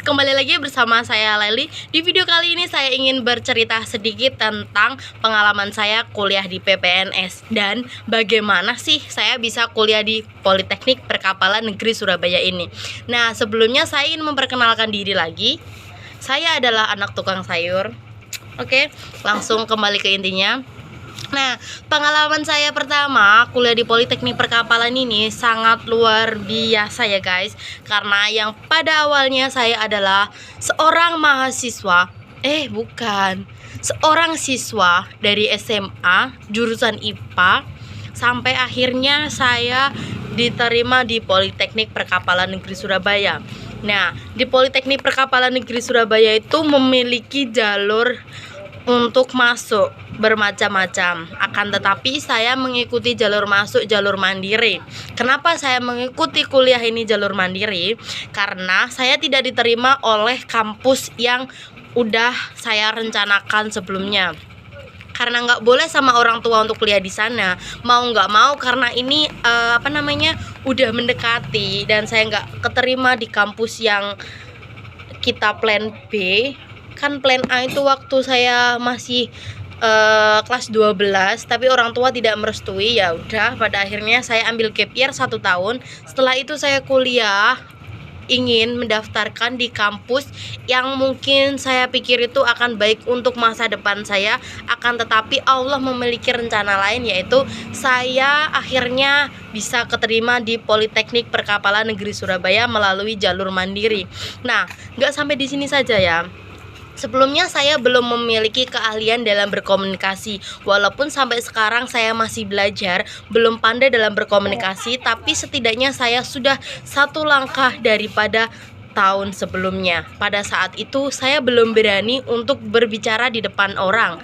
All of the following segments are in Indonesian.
kembali lagi bersama saya Leli. Di video kali ini saya ingin bercerita sedikit tentang pengalaman saya kuliah di PPNS dan bagaimana sih saya bisa kuliah di Politeknik Perkapalan Negeri Surabaya ini. Nah, sebelumnya saya ingin memperkenalkan diri lagi. Saya adalah anak tukang sayur. Oke, langsung kembali ke intinya. Nah, pengalaman saya pertama kuliah di Politeknik Perkapalan ini sangat luar biasa ya guys. Karena yang pada awalnya saya adalah seorang mahasiswa seorang siswa dari SMA jurusan IPA. Sampai akhirnya saya diterima di Politeknik Perkapalan Negeri Surabaya. Nah, di Politeknik Perkapalan Negeri Surabaya itu memiliki jalur untuk masuk bermacam-macam. Akan tetapi saya mengikuti jalur masuk jalur mandiri. Kenapa saya mengikuti kuliah ini jalur mandiri? Karena saya tidak diterima oleh kampus yang udah saya rencanakan sebelumnya. Karena nggak boleh sama orang tua untuk kuliah di sana, mau nggak mau karena ini udah mendekati dan saya nggak keterima di kampus yang kita plan B. Kan plan A itu waktu saya masih kelas 12, tapi orang tua tidak merestui. Ya udah, pada akhirnya saya ambil gap year 1 tahun. Setelah itu saya kuliah, ingin mendaftarkan di kampus yang mungkin saya pikir itu akan baik untuk masa depan saya. Akan tetapi Allah memiliki rencana lain, yaitu saya akhirnya bisa keterima di Politeknik Perkapalan Negeri Surabaya melalui jalur mandiri. Nah, nggak sampai di sini saja ya. Sebelumnya saya belum memiliki keahlian dalam berkomunikasi. Walaupun sampai sekarang saya masih belajar, belum pandai dalam berkomunikasi, tapi setidaknya saya sudah satu langkah daripada tahun sebelumnya. Pada saat itu saya belum berani untuk berbicara di depan orang,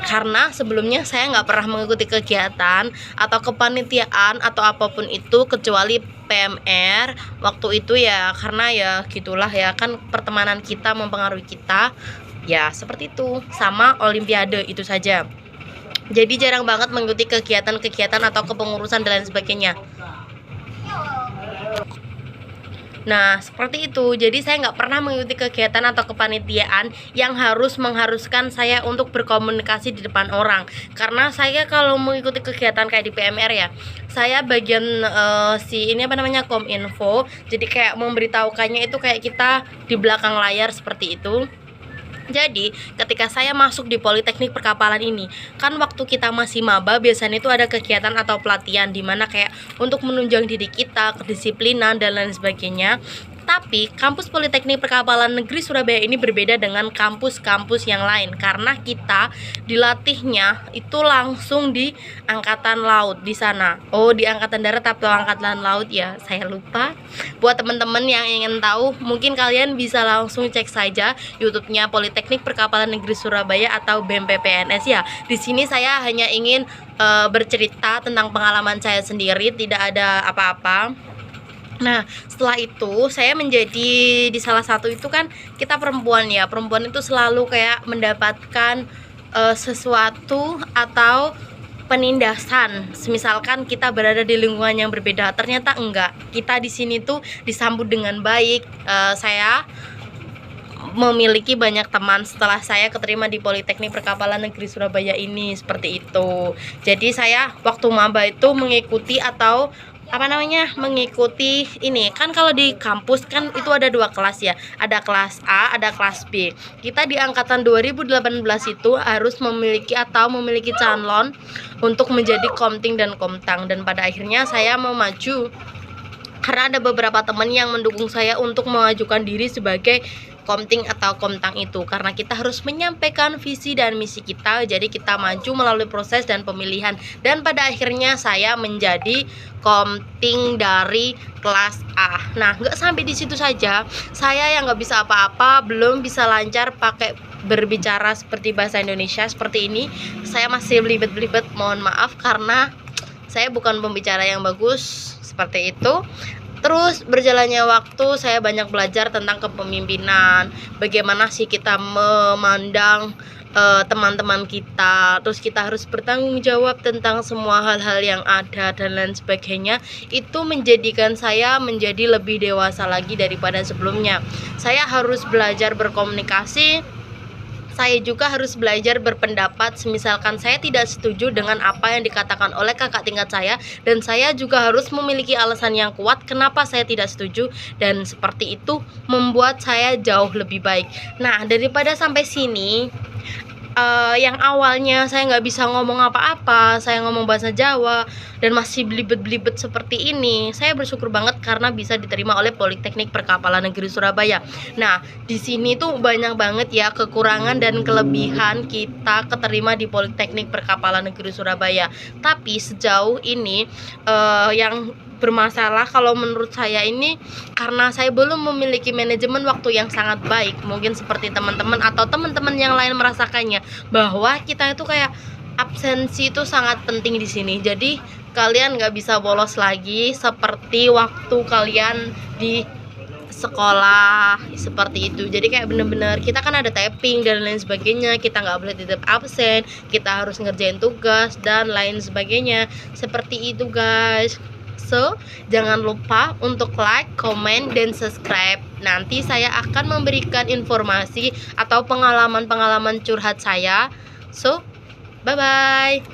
karena sebelumnya saya nggak pernah mengikuti kegiatan atau kepanitiaan atau apapun itu kecuali PMR waktu itu ya, karena ya gitulah ya, kan pertemanan kita mempengaruhi kita ya, seperti itu, sama olimpiade itu saja. Jadi jarang banget mengikuti kegiatan-kegiatan atau kepengurusan dan lain sebagainya. Nah, seperti itu. Jadi saya nggak pernah mengikuti kegiatan atau kepanitiaan yang mengharuskan saya untuk berkomunikasi di depan orang. Karena saya kalau mengikuti kegiatan kayak di PMR ya, saya bagian kominfo. Jadi kayak memberitahukannya itu kayak kita di belakang layar seperti itu. Jadi ketika saya masuk di Politeknik Perkapalan ini, kan waktu kita masih maba biasanya itu ada kegiatan atau pelatihan dimana kayak untuk menunjang diri kita, kedisiplinan dan lain sebagainya. Tapi kampus Politeknik Perkapalan Negeri Surabaya ini berbeda dengan kampus-kampus yang lain, karena kita dilatihnya itu langsung di Angkatan Laut di sana. Oh, di Angkatan Darat atau Angkatan Laut ya, saya lupa. Buat teman-teman yang ingin tahu, mungkin kalian bisa langsung cek saja YouTube-nya Politeknik Perkapalan Negeri Surabaya atau BEM PPNS ya. Di sini saya hanya ingin bercerita tentang pengalaman saya sendiri, tidak ada apa-apa. Nah, setelah itu saya menjadi di salah satu itu kan kita perempuan ya. Perempuan itu selalu kayak mendapatkan sesuatu atau penindasan. Misalkan kita berada di lingkungan yang berbeda, ternyata enggak. Kita di sini tuh disambut dengan baik. Saya memiliki banyak teman setelah saya keterima di Politeknik Perkapalan Negeri Surabaya ini, seperti itu. Jadi saya waktu maba itu mengikuti mengikuti ini kan, kalau di kampus kan itu ada 2 kelas ya, ada kelas A, ada kelas B. Kita di angkatan 2018 itu harus memiliki calon untuk menjadi komting dan komtang, dan pada akhirnya saya mau maju karena ada beberapa teman yang mendukung saya untuk mengajukan diri sebagai komting atau komtang itu, karena kita harus menyampaikan visi dan misi kita. Jadi kita maju melalui proses dan pemilihan, dan pada akhirnya saya menjadi komting dari kelas A. Nah, nggak sampai di situ saja, saya yang nggak bisa apa-apa, belum bisa lancar pakai berbicara seperti bahasa Indonesia seperti ini. Saya masih belibet-belibet, mohon maaf karena saya bukan pembicara yang bagus seperti itu. Terus berjalannya waktu saya banyak belajar tentang kepemimpinan, bagaimana sih kita memandang teman-teman kita, terus kita harus bertanggung jawab tentang semua hal-hal yang ada dan lain sebagainya. Itu menjadikan saya menjadi lebih dewasa lagi daripada sebelumnya. Saya harus belajar berkomunikasi, saya juga harus belajar berpendapat. Misalkan saya tidak setuju dengan apa yang dikatakan oleh kakak tingkat saya, dan saya juga harus memiliki alasan yang kuat kenapa saya tidak setuju, dan seperti itu membuat saya jauh lebih baik. Nah, daripada sampai sini yang awalnya saya nggak bisa ngomong apa-apa, saya ngomong bahasa Jawa dan masih belibet-belibet seperti ini, saya bersyukur banget karena bisa diterima oleh Politeknik Perkapalan Negeri Surabaya. Nah, di sini tuh banyak banget ya kekurangan dan kelebihan kita keterima di Politeknik Perkapalan Negeri Surabaya. Tapi sejauh ini yang bermasalah kalau menurut saya ini karena saya belum memiliki manajemen waktu yang sangat baik. Mungkin seperti teman-teman atau teman-teman yang lain merasakannya, bahwa kita itu kayak absensi itu sangat penting di sini. Jadi kalian nggak bisa bolos lagi seperti waktu kalian di sekolah seperti itu. Jadi kayak bener-bener kita kan ada typing dan lain sebagainya, kita nggak boleh tetap absen, kita harus ngerjain tugas dan lain sebagainya. Seperti itu guys. So, jangan lupa untuk like, comment, dan subscribe. Nanti saya akan memberikan informasi atau pengalaman-pengalaman curhat saya. So, bye-bye.